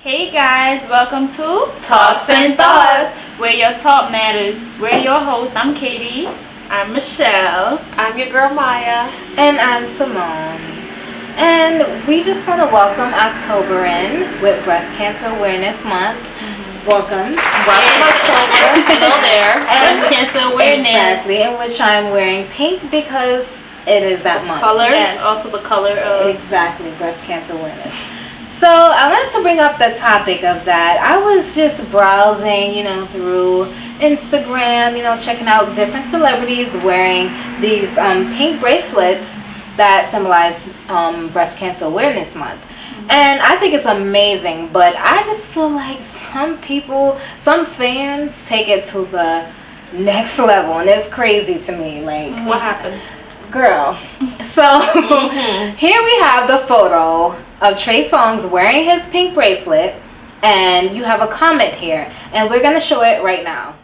Hey guys, welcome to Talks and Thoughts, where your talk matters. We're your hosts. I'm Katie. I'm Michelle. I'm your girl Maya. And I'm Simone. And we just want to welcome October in with Breast Cancer Awareness Month. Welcome October. Hello there. Breast Cancer Awareness. Exactly, in which I'm wearing pink because it is that month. Color, Yes. also the color of Exactly, Breast Cancer Awareness. So I wanted to bring up the topic of that. I was just browsing, through Instagram, checking out different celebrities wearing these pink bracelets that symbolize Breast Cancer Awareness Month. And I think it's amazing, but I just feel like some fans take it to the next level, and it's crazy to me. Like, what happened? girl. So here we have the photo of Trey Songz wearing his pink bracelet, and you have a comment here, and we're gonna show it right now.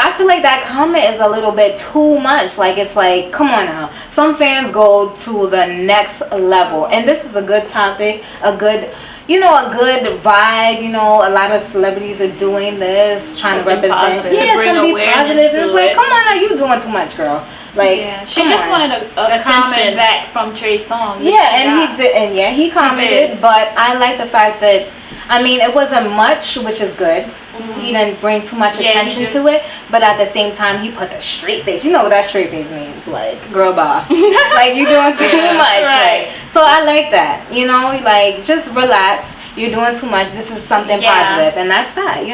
I feel like that comment is a little bit too much. Like, it's like, come on now. Some fans go to the next level, and this is a good topic, a good vibe. A lot of celebrities are doing this, trying to represent, positive. yeah, To bring trying to be awareness positive. to It's like, it. come on now, you doing too much, girl. Like, Yeah, she come just on. wanted a Attention. comment back from Trey Songz. He commented, but I like the fact that, it wasn't much, which is good. He didn't bring too much attention to it, but at the same time, he put the straight face. You know what that straight face means? Like, girl, bye. Like, you're doing too much. Right. Like, so I like that. Like, just relax. You're doing too much. This is something positive, and that's that.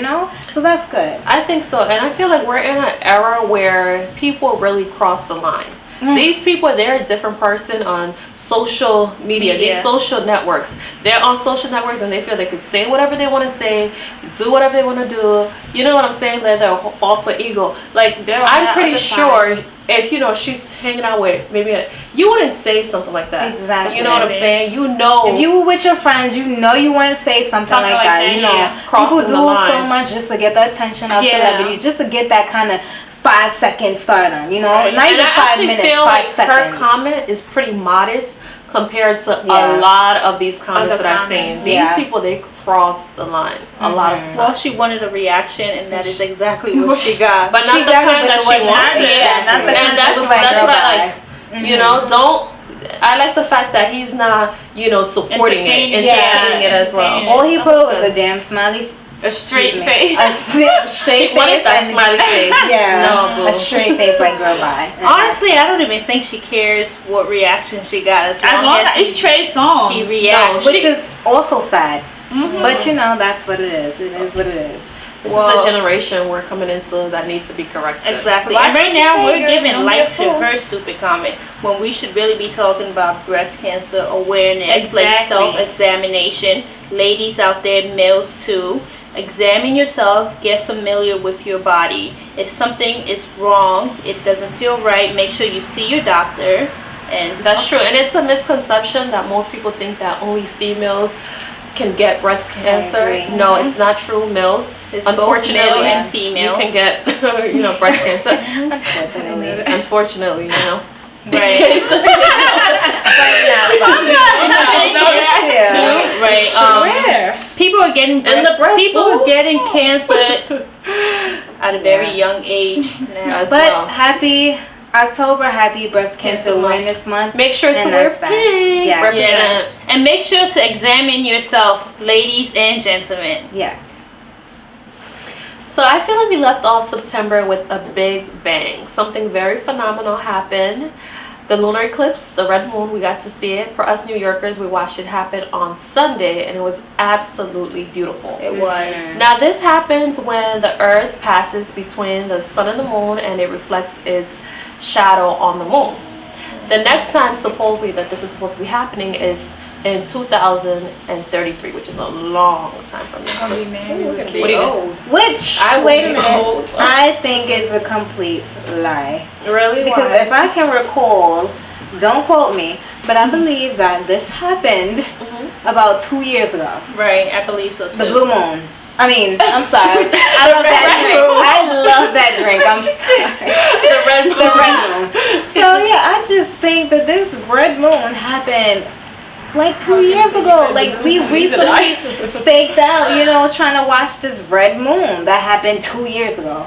So that's good. I think so, and I feel like we're in an era where people really cross the line. These people, they're a different person on social media, these social networks. They're on social networks and they feel they can say whatever they want to say, do whatever they want to do. You know what I'm saying? They're their alter ego. Like, I'm pretty sure if, she's hanging out with you wouldn't say something like that. Exactly. You know what I'm saying? If you were with your friends, you wouldn't say something like that. crossing People the do line. so much just to get the attention of celebrities, just to get that kind of 5-second stardom, not even and 5 minutes, feel 5 like seconds. her comment is pretty modest compared to a lot of these comments that I've seen. These people, they cross the line a lot of times. well, she wanted a reaction, and that is exactly what she got. But not the kind that she wanted. And that's what I like. Don't. I like the fact that he's not, supporting it, entertaining it as well. All he put was a damn smiley. A straight face. A straight She wanted face. that smiley face. Yeah. No, boo. A straight face like girl bye. Honestly, I don't even think she cares what reaction she got. As long as it's Trey Songz. he reacts. Which is also sad. But that's what it is. It is what it is. This is a generation we're coming into that needs to be corrected. Exactly. Why And right don't you now say we're you're giving on light your to phone? her stupid comment when we should really be talking about breast cancer awareness, like Exactly. self-examination. Ladies out there, males too. Examine yourself, get familiar with your body. If something is wrong, it doesn't feel right, make sure you see your doctor. And That's true, and it's a misconception that most people think that only females can get breast cancer. agree. No, it's not true. Males, It's both unfortunately, male and female. you can get breast cancer. Unfortunately, right. Right. People are getting cancer at a very young age now. But happy October, happy Breast Cancer Awareness Month. Make sure to And wear that's that. pink. Yes. Represent. And make sure to examine yourself, ladies and gentlemen. Yes. So I feel like we left off September with a big bang. Something very phenomenal happened. The lunar eclipse, the red moon, we got to see it. For us New Yorkers, we watched it happen on Sunday, and it was absolutely beautiful. It was. Now this happens when the earth passes between the sun and the moon, and it reflects its shadow on the moon. The next time supposedly that this is supposed to be happening is in 2033, which is a long time from now. What do you think? Which, wait a minute, I think is a complete lie. Really? Because if I can recall, don't quote me, but I believe that this happened about 2 years ago. Right, I believe so too. The blue moon. I mean, I'm sorry. I love that drink. I love that drink. I'm sorry. The red moon. So yeah, I just think that this red moon happened like 2 years ago. Like we recently staked out, trying to watch this red moon that happened 2 years ago.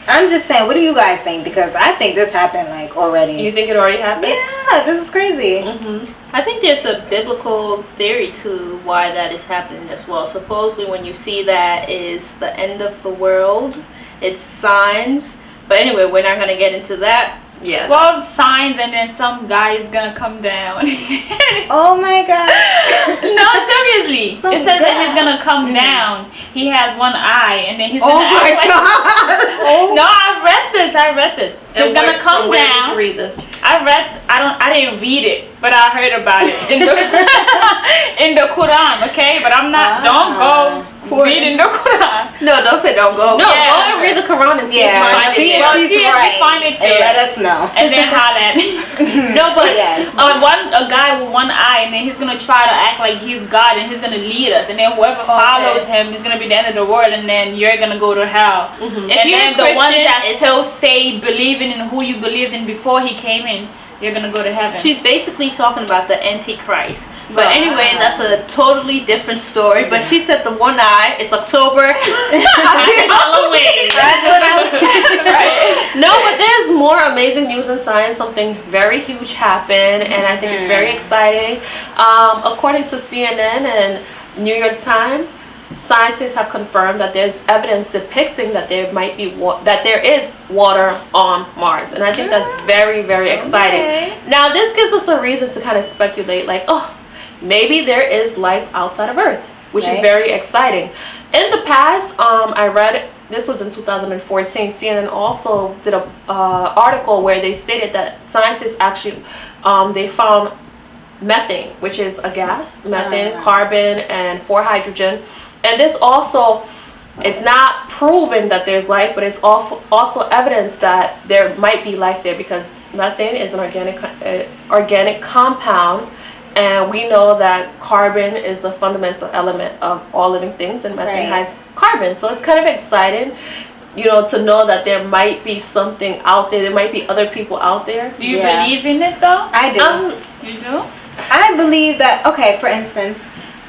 I'm just saying, what do you guys think? Because I think this happened like already. You think it already happened? Yeah, this is crazy. I think there's a biblical theory to why that is happening as well. Supposedly when you see that is the end of the world, it's signs. But anyway, we're not going to get into that. Yeah. Well, signs, and then some guy is gonna come down. Oh my God. No, seriously. It says that he's gonna come down. He has one eye, and then he's gonna act like. No, I read this. He's gonna come where down. Did you read this? I didn't read it, but I heard about it in the in the Quran. Okay, but I'm not. Don't go reading the Quran. No, don't say don't go. No, go and read the Quran and see if you find see it. if she's right. Find it there. And let us know. And then holler at me. No, but a guy with one eye, and then he's gonna try to act like he's God, and he's gonna lead us, and then whoever follows him is gonna be the end of the world, and then you're gonna go to hell. If And you're then a the ones Christian, that still stay believing in who you believed in before he came in, you're gonna go to heaven. She's basically talking about the Antichrist. But anyway, that's a totally different story. But she said the one eye, it's October. Halloween. Right. No, but there's more amazing news in science. Something very huge happened, and I think it's very exciting. According to CNN and New York Times, scientists have confirmed that there's evidence depicting that there might be that there is water on Mars, and I think that's very, very exciting. Now, this gives us a reason to kind of speculate, like, oh, maybe there is life outside of Earth, which is very exciting. In the past, I read, this was in 2014, CNN also did a article where they stated that scientists actually, they found methane, which is a gas, methane, carbon, and 4 hydrogen. And this also, it's not proven that there's life, but it's also evidence that there might be life there, because methane is an organic compound. And we know that carbon is the fundamental element of all living things, and methane has carbon. So it's kind of exciting, to know that there might be something out there. There might be other people out there. Do you believe in it though? I do. You do? I believe that, okay, for instance,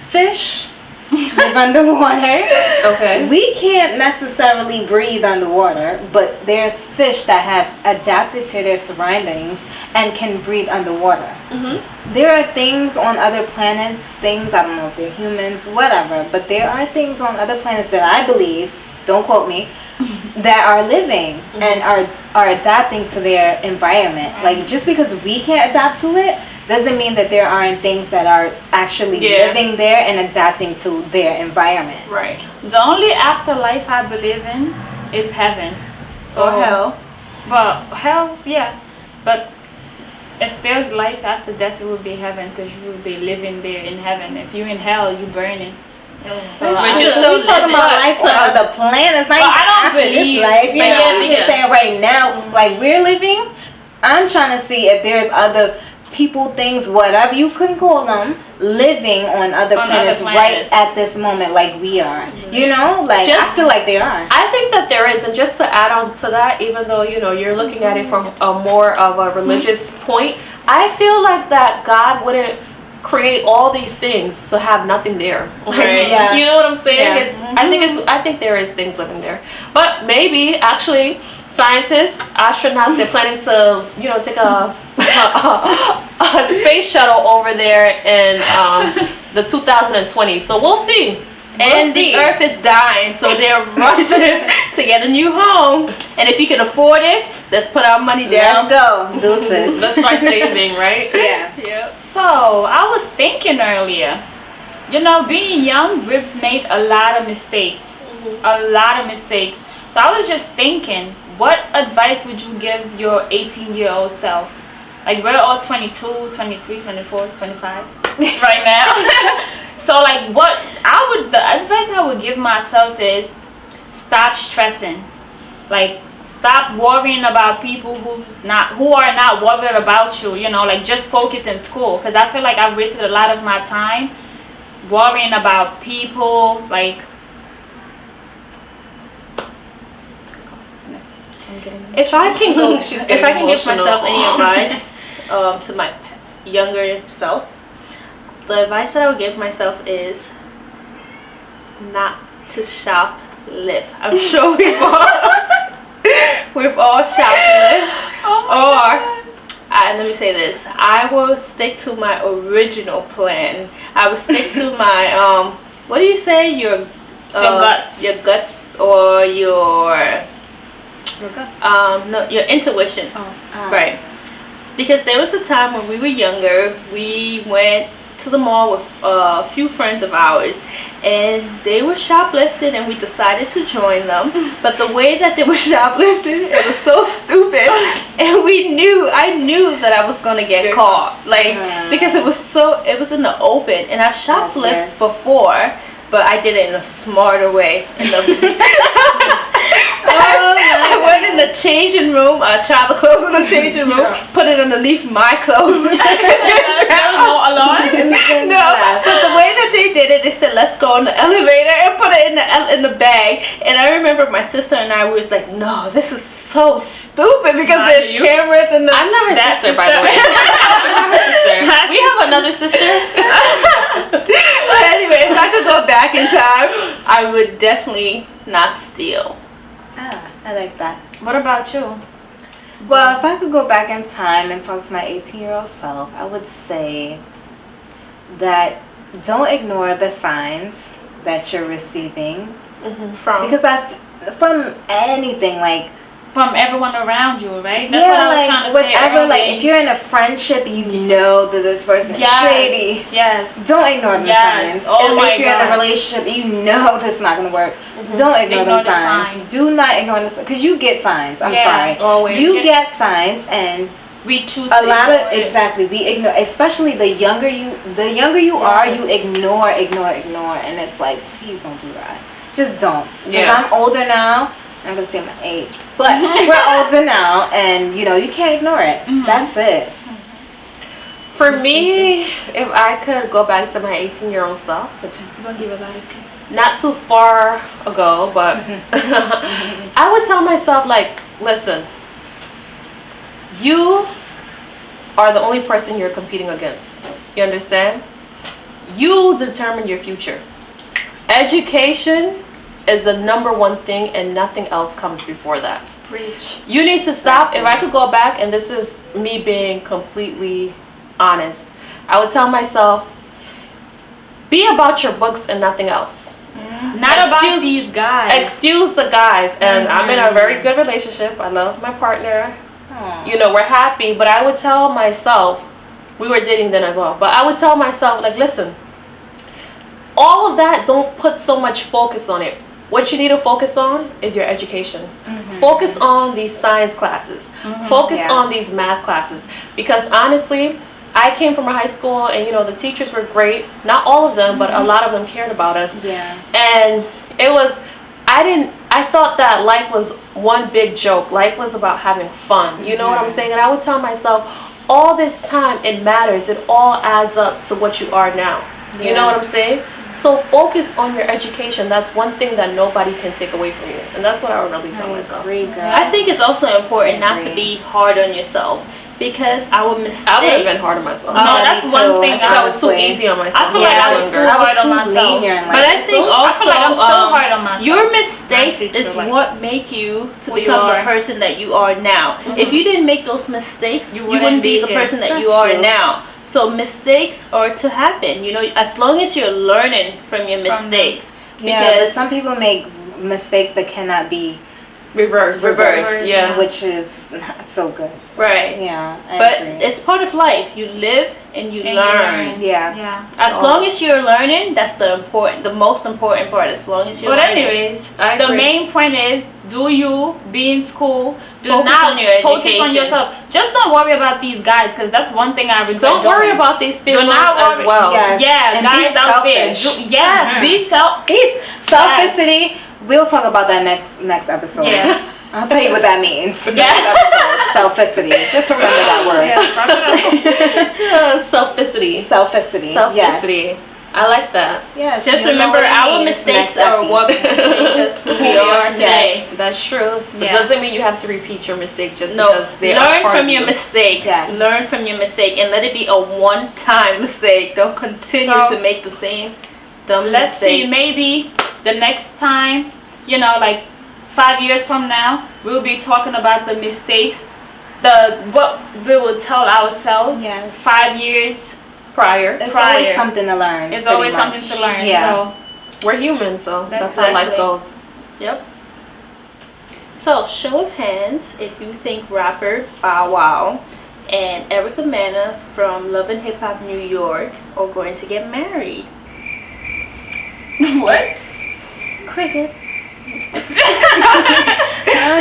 fish live underwater. Okay. We can't necessarily breathe underwater, but there's fish that have adapted to their surroundings and can breathe underwater. There are things on other planets, I don't know if they're humans, whatever, but there are things on other planets that I believe, don't quote me, that are living and are adapting to their environment. Like, just because we can't adapt to it doesn't mean that there aren't things that are actually living there and adapting to their environment. Right. The only afterlife I believe in is heaven. Or hell. But hell, yeah. But if there's life after death, it would be heaven, because you will be living there in heaven. If you're in hell, you're burning. So we talking about life on other planets, not even after this life. I'm just saying right now, like we're living, I'm trying to see if there's other people, things, whatever you can call them, living on other planets right at this moment, like we are. Like I feel like they are. I think that there is, and just to add on to that, even though you're looking at it from a more of a religious point, I feel like that God wouldn't create all these things to have nothing there. You know what I'm saying? I think there is things living there, but maybe actually scientists, astronauts, they're planning to take a space shuttle over there in the 2020. So we'll see. And the Earth is dying, so they're rushing to get a new home. And if you can afford it, let's put our money down. Let's go, deuces. Let's start saving, right? Yeah. So I was thinking earlier, being young, we've made a lot of mistakes. A lot of mistakes. So I was just thinking, what advice would you give your 18-year-old self? Like, we're all 22, 23, 24, 25 right now. So like the advice I would give myself is stop stressing. Like, stop worrying about people who are not worried about you, like just focus in school. Because I feel like I've wasted a lot of my time worrying about people, like If I can go, She's if getting I can give emotional. myself any advice to my younger self, the advice that I would give myself is not to shoplift. I'm sure we've all shoplifted. Let me say this. I will stick to my original plan. I will stick to my what do you say? Your guts. Your guts or your guts. no, your intuition. Right. Because there was a time when we were younger, we went to the mall with a few friends of ours, and they were shoplifting, and we decided to join them. But the way that they were shoplifting, it was so stupid, and I knew that I was gonna get caught, because it was in the open, and I've shoplifted before, but I did it in a smarter way. I went in the changing room. I tried the clothes in the changing room, put it underneath my clothes. No alarm? No, but the way that they did it, they said, "Let's go in the elevator and put it in the bag." And I remember my sister and I was like, "No, this is so stupid because there's cameras in the." I'm not her sister, by the way. I'm not her sister. We have another sister. But anyway, if I could go back in time, I would definitely not steal. I like that. What about you? Well, if I could go back in time and talk to my 18-year-old self, I would say that don't ignore the signs that you're receiving. Because from anything, like from everyone around you, right? That's what I was trying to say whatever, earlier. like if you're in a friendship, you know that this person is shady. Yes. Don't ignore the signs. Oh and if you're in a relationship, you know this is not gonna work. Don't ignore the signs. Do not ignore the signs, because you get signs. I'm sorry. Always. You get signs, and we choose a lot of we ignore, especially the younger you are, you ignore, and it's like, please don't do that. Just don't. Because I'm older now. I'm gonna say my age, but we're older now, and you can't ignore it. That's it. For me, if I could go back to my 18-year-old self, which is not too far ago, but I would tell myself, like, listen, you are the only person you're competing against. You understand? You determine your future. Education is the number one thing, and nothing else comes before that. Preach. You need to stop. If I could go back, and this is me being completely honest, I would tell myself, be about your books and nothing else. Not about these guys. Excuse the guys. And I'm in a very good relationship. I love my partner. We're happy. But I would tell myself, we were dating then as well, but I would tell myself, like, listen, all of that, don't put so much focus on it. What you need to focus on is your education. Focus on these science classes. Focus on these math classes. Because honestly, I came from a high school, and the teachers were great. Not all of them, but a lot of them cared about us. And it was, I thought that life was one big joke. Life was about having fun. You know what I'm saying? And I would tell myself, all this time, it matters. It all adds up to what you are now. You know what I'm saying? So focus on your education. That's one thing that nobody can take away from you. And that's what I would really tell myself. I think it's also important not to be hard on yourself, because our mistakes. I would have been hard on myself. No, that's one thing I was too easy on myself. I feel like I was too hard on myself. But I think also, I feel like I'm still hard on myself. your mistakes is what make you to become the person that you are now. If you didn't make those mistakes, you wouldn't be the person that you are now. So mistakes are to happen, as long as you're learning from your mistakes. Because some people make mistakes that cannot be reversed, which is not so good. Right. Yeah. But it's part of life. You live and you learn. Yeah. As long as you're learning, that's the most important part. As long as you're But learning. anyways, the main point is, do you be in school? Do focus not on your focus education. on yourself. Just don't worry about these guys, because that's one thing I regret. Don't worry about these feelings as well. Yes. Yeah, And guys be out there. selfish. Be selficity. We'll talk about that next episode. Yeah. I'll tell you what that means. Yeah. Selficity. Just remember that word. Selficity. Selficity. Selficity. I like that. Yes. Just you know remember, what it our means. mistakes Next are up, what make us who we are today. That's true. It Yeah. doesn't mean you have to repeat your mistake just No, because they are learn part from of your you. mistakes. Yes. Learn from your mistake and let it be a one-time mistake. Don't continue So, to make the same dumb Let's mistake. see, maybe the next time, you know, like 5 years from now, we'll be talking about the mistakes, what we will tell ourselves. Yes. 5 years Prior. It's prior. always something to learn. It's pretty always much. something to learn. Yeah. So We're human, so That's that's how life exactly. goes. Yep. So, show of hands if you think rapper Bow Wow and Erica Mena from Love and Hip Hop New York are going to get married. what? Crickets.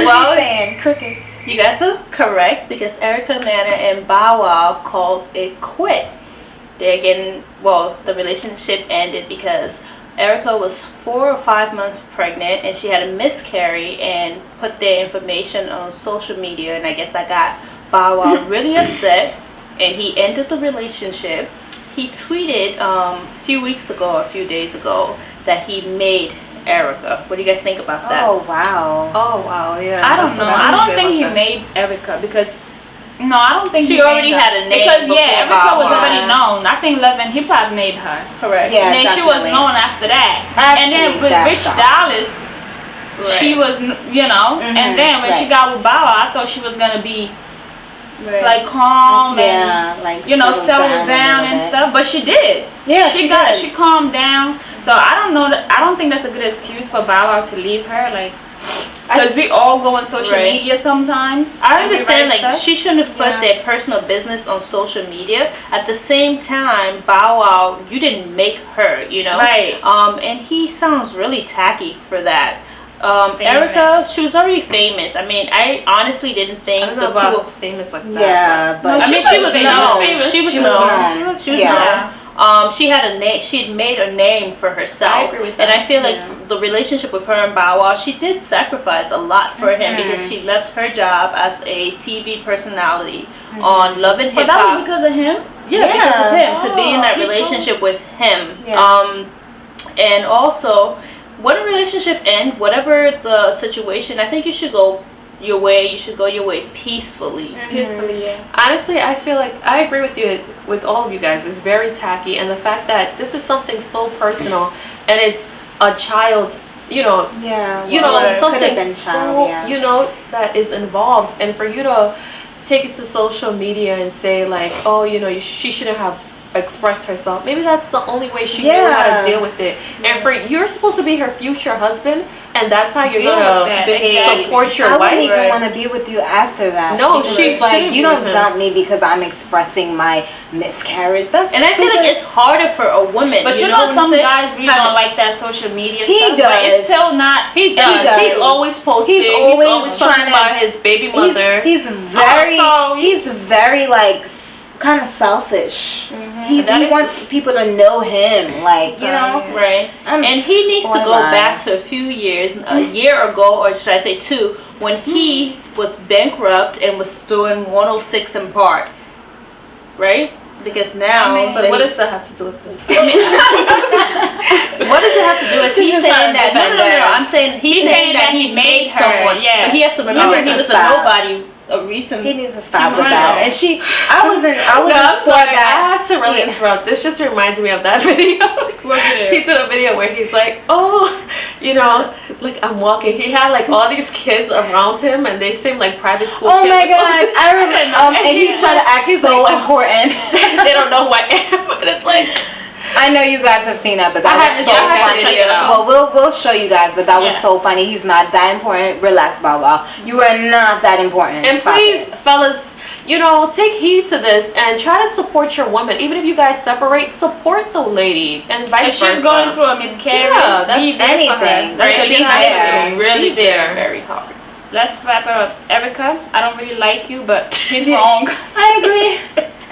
Well, saying crickets. You guys are correct because Erica Mena and Bow Wow called it quit. They're getting, well, the relationship ended because Erica was 4 or 5 months pregnant and she had a miscarry and put their information on social media, and I guess that got Bow Wow really upset and he ended the relationship. He tweeted a few weeks ago or a few days ago that he made Erica. What do you guys think about that? Oh wow. Oh wow, yeah. I don't That's know. what I was don't gonna think say he about made Erica because I don't think She he made already her. had a name because before Erica Bow was Wow. already known. I think Love and Hip Hop made her. Correct. Yeah. And then she was definitely. known after that. Actually, and then with that's Rich all. Dallas, she Right. was, you know. And then when she right. got with Bow Wow, I thought she was gonna be Right. like calm and Yeah, like you know settle a down little and bit. stuff. But she did. Yeah, she did. calmed down. So I don't know. I don't think that's a good excuse for Bow Wow to leave her. Like. Because we all go on social Right. media sometimes. I and we understand, write like, stuff. she shouldn't have put Yeah. their personal business on social media. At the same time, Bow Wow, you didn't make her, you know? Right. And he sounds really tacky for that. Famous. Erica, she was already famous. I mean, I honestly didn't think I don't the know two about of famous like that. Yeah, but No, I mean, she she was was known. famous. She was She was known. known. She was Yeah. known. She had a name. She had made a name for herself. I agree with and that. I feel like Yeah. the relationship with her and Bow Wow, she did sacrifice a lot for him because she left her job as a TV personality on Love and But Hip that was Hop. because of him. Yeah, because of him, to be in that he told- relationship with him. Yeah. And also, when a relationship ends, whatever the situation, I think you should go your way. You should go your way peacefully. Peacefully, yeah. Honestly, I feel like I agree with you, with all of you guys. It's very tacky, and the fact that this is something so personal, and it's a child's, you know, Yeah, you well, know, it could've something been so, child, yeah. you know, that is involved, and for you to take it to social media and say like, oh, you know, she shouldn't have expressed herself. Maybe that's the only way she knew how Yeah. to deal with it. And for you're supposed to be her future husband, and that's how you're Deal with gonna that, behave, exactly. support your I wouldn't wife. even right? want to be with you after that. No, because she it's like shouldn't you be don't with him. dump me because I'm expressing my miscarriage. That's And I feel like stupid. it's harder for a woman. But you know know what I'm some saying? guys really Have- don't like that social media He stuff. But it's does. still not. He does. does. He's always posting. He's always talking trying to- about his baby mother. He's very, so he's very like kind of selfish. He That is- wants people to know him, like you know. Right. I'm And he needs to go borderline. back to a few years, a year ago, or should I say 2, when he was bankrupt and was doing 106 in Park. Right? Because now, I mean, But what does that have to do with this? what does it have to do with She's he's just saying trying to that? No, defend no, no, her. I'm saying he's saying that he made her, someone. yeah. But he has to remember He he needs was to a stop. nobody. A recent. He needs to stop She with right. that. And I wasn't No, I'm for sorry. that. I have to really Yeah. interrupt. This just reminds me of that video. What video? He did a video where he's like, oh, you know, like I'm walking. He had like all these kids around him, and they seem like private school Oh kids. my or god, something. I remember. And he he's tried to like- act he's so like, oh. important. They don't know who I am, but it's like, I know you guys have seen that, but I that had was to so check funny. it out. Well, we'll show you guys, but that was Yeah. so funny. He's not that important. Relax, Bow Wow. You are not that important. and Stop please, it. fellas, you know, take heed to this and try to support your woman. Even if you guys separate, support the lady and vice If versa. she's going through a miscarriage, Yeah, that's be there for her. anything. That's Right? the Be big there. thing. Really Be there. very hard. Let's wrap it up. Erica, I don't really like you, but he's wrong. I agree.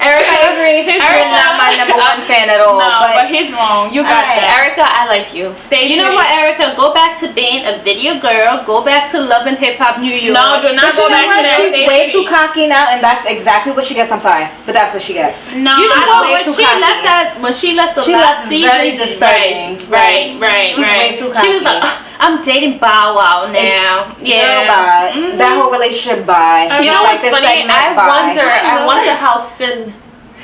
Erica, I agree. You're not my number one fan at all. No, but he's wrong. You got that. Erica, I like you. Stay You know what, Erica? Go back to being a video girl. Go back to Love and Hip Hop New York. No, do not go back to that. She's way too cocky now, and that's exactly what she gets. I'm sorry, but that's what she gets. No, you know what? way When too she cocky. left that, when she left the She last left season, very disturbing. Right. She's way too She was cocky. like, I'm dating Bow Wow now. Girl, bye. That whole relationship, bye. You know Like what's this funny? segment, I bye. wonder how Sin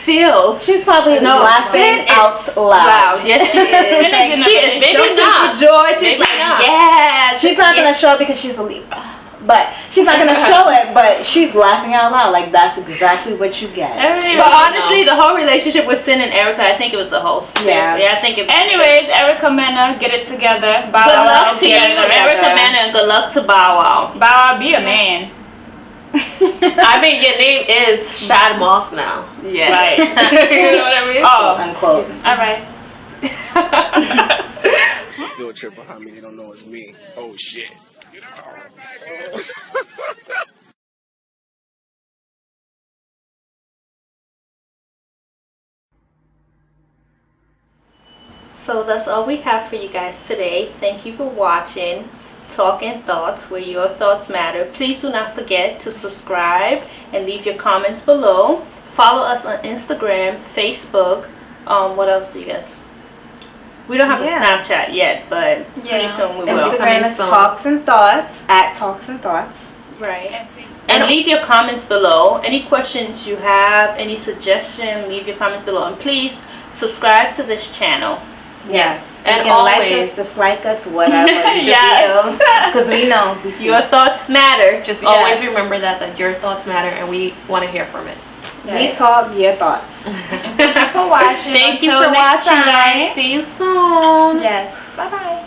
feels. She's probably laughing out loud. Yes, she is. She is Maybe jumping not. for joy. She's Maybe like, not. yeah. She's not gonna show it because she's a Libra. But she's not gonna show it, but she's laughing out loud. Like, that's exactly what you get. But honestly, the whole relationship with Sin and Erica, I think it was a whole Yeah. I think it was. Anyways, Erica Mena, get it together. Bow Good Wow, luck to you, get it together. Erica Mena, and good luck to Bow Wow. Bow Wow, be a man. I mean, your name is Shad Moss now. Yeah. Right. You know what I mean? Oh, Unquote. all right. It's a field trip behind me. They don't know it's me. Oh shit. So that's all we have for you guys today. Thank you for watching Talking Thoughts, where your thoughts matter. Please do not forget to subscribe and leave your comments below. Follow us on Instagram, Facebook. What else do you guys? We don't have a Snapchat yet, but pretty soon we will. Instagram is Talks and Thoughts, at Talks and Thoughts. Right. And leave your comments below. Any questions you have, any suggestion, leave your comments below. And please subscribe to this channel. Yes. And you can always like us, dislike us, whatever. Yes. Because we know. We see. Your thoughts matter. just always remember that your thoughts matter, and we want to hear from it. We talk your thoughts. Thank you for watching. Thank you Until for next watching, time. guys. See you soon. Yes. Bye-bye.